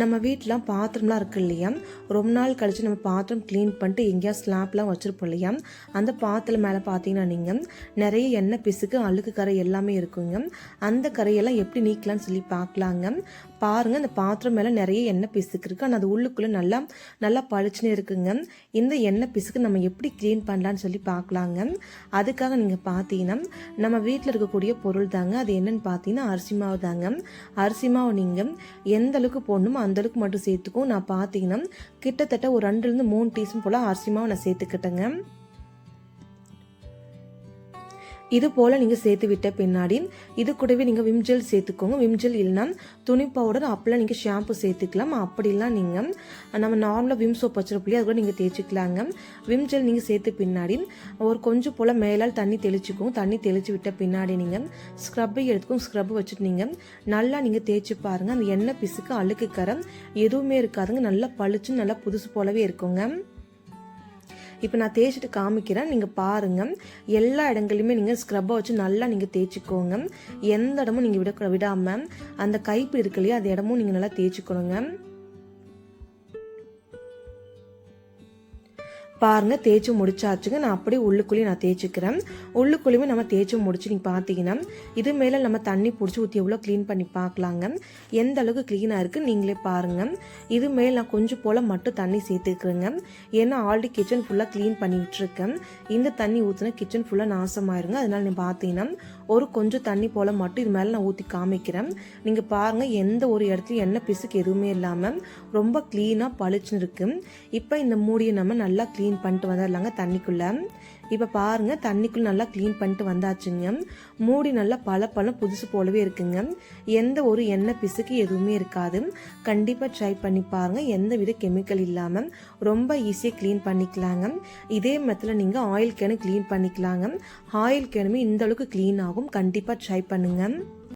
நம்ம வீட்டிலாம் பாத்திரம்லாம் இருக்கு இல்லையா, ரொம்ப நாள் கழித்து நம்ம பாத்திரம் க்ளீன் பண்ணிட்டு எங்கேயா ஸ்லாப்லாம் வச்சுருப்போம் இல்லையா, அந்த பாத்திரம் மேலே பார்த்தீங்கன்னா நீங்கள் நிறைய எண்ணெய் பிசுக்கு அழுக்கு கரை எல்லாமே இருக்குங்க. அந்த கரையெல்லாம் எப்படி நீக்கலாம்னு சொல்லி பார்க்கலாங்க. பாருங்கள், அந்த பாத்திரம் மேலே நிறைய எண்ணெய் பிசுக்கு இருக்குது, ஆனால் அது உள்ளுக்குள்ளே நல்லா நல்லா பளிச்சுன்னு இருக்குங்க. இந்த எண்ணெய் பிசுக்கு நம்ம எப்படி க்ளீன் பண்ணலான்னு சொல்லி பார்க்கலாங்க. அதுக்காக நீங்கள் பார்த்தீங்கன்னா நம்ம வீட்டில் இருக்கக்கூடிய பொருள் தாங்க. அது என்னென்னு பார்த்தீங்கன்னா அரிசி மாவு தாங்க. அரிசி மாவு நீங்கள் எந்த அளவுக்கு போடணுமோ அந்த அளவுக்கு மட்டும் சேர்த்துக்கும். நான் பார்த்தீங்கன்னா கிட்டத்தட்ட ஒரு 2-3 டீஸ்பூன் போல் அரிசி மாவு நான் சேர்த்துக்கிட்டேங்க. இது போல் நீங்கள் சேர்த்து விட்ட பின்னாடி இது கூடவே நீங்கள் விம்ஜெல் சேர்த்துக்கோங்க. விம்ஜெல் இல்லைனா துணி பவுடர், அப்பெல்லாம் நீங்கள் ஷாம்பு சேர்த்துக்கலாம். அப்படிலாம் நீங்கள் நம்ம நார்மலாக விம் சோப் வச்சிருப்போம், அது கூட நீங்கள் தேய்ச்சிக்கலாங்க. விம்ஜெல் நீங்கள் சேர்த்து பின்னாடி ஒரு கொஞ்சம் போல் மேலால் தண்ணி தெளிச்சுக்கோங்க. தண்ணி தெளித்து விட்ட பின்னாடி நீங்கள் ஸ்க்ரப்பை எடுத்துக்கோங்க. ஸ்க்ரப் வச்சுட்டு நீங்கள் நல்லா நீங்கள் தேய்ச்சி பாருங்கள். அந்த எண்ணெய் பிசுக்கு அழுக்கு கரை எதுவுமே இருக்காதுங்க. நல்லா பளிச்சு நல்லா புதுசு போலவே இருக்குங்க. இப்போ நான் தேய்ச்சிட்டு காமிக்கிறேன், நீங்கள் பாருங்கள். எல்லா இடங்களையுமே நீங்கள் ஸ்க்ரப்பை வச்சு நல்லா நீங்கள் தேய்ச்சிக்கோங்க. எந்த இடமும் நீங்கள் விடாமல் அந்த கைப்பு இருக்கு இல்லையா, அந்த இடமும் நீங்கள் நல்லா தேய்ச்சிக்கணுங்க. பாருங்கள், தேய்ச்சி முடிச்சாச்சுங்க. நான் அப்படியே உள்ளுக்குள்ளேயும் நான் தேய்ச்சிக்கிறேன். உள்ளுக்குள்ளேயுமே நம்ம தேய்ச்சி முடிச்சு நீங்கள் பார்த்தீங்கன்னா இது மேலே நம்ம தண்ணி பிடிச்சி ஊற்றி எவ்வளோ க்ளீன் பண்ணி பார்க்கலாங்க. எந்த அளவுக்கு க்ளீனாக இருக்குது நீங்களே பாருங்கள். இது மேலே நான் கொஞ்சம் போல் மட்டும் தண்ணி சேர்த்துக்கிறேங்க. ஏன்னா ஆல்ரெடி கிச்சன் ஃபுல்லாக க்ளீன் பண்ணி விட்டுருக்கேன். இந்த தண்ணி ஊற்றினா கிச்சன் ஃபுல்லாக நாசமாயிருங்க. அதனால நீங்கள் பார்த்தீங்கன்னா ஒரு கொஞ்சம் தண்ணி போல் மட்டும் இது மேலே நான் ஊற்றி காமிக்கிறேன். நீங்கள் பாருங்கள், எந்த ஒரு இடத்துலையும் எண்ணெய் பிசுக்கு எதுவுமே இல்லாமல் ரொம்ப க்ளீனாக பளிச்சுன்னு இருக்குது. இப்போ இந்த மூடியை நம்ம நல்லா க்ளீன் பண்ணிட்டு வந்துடலாங்க தண்ணிக்குள்ள. இப்ப பாருங்க, தண்ணிக்குள்ள நல்லா க்ளீன் பண்ணிட்டு வந்தாச்சுங்க. மூடி நல்லா பல புதுசு போலவே இருக்குங்க. எந்த ஒரு எண்ணெய் பிசுக்கு எதுவுமே இருக்காது. கண்டிப்பா ட்ரை பண்ணி பாருங்க. எந்த வித கெமிக்கல் இல்லாம ரொம்ப ஈஸியா க்ளீன் பண்ணிக்கலாங்க. இதே மெத்தட்ல நீங்க ஆயில் கேனு க்ளீன் பண்ணிக்கலாங்க. ஆயில் கேனுமே இந்த அளவுக்கு க்ளீன் ஆகும். கண்டிப்பா ட்ரை பண்ணுங்க.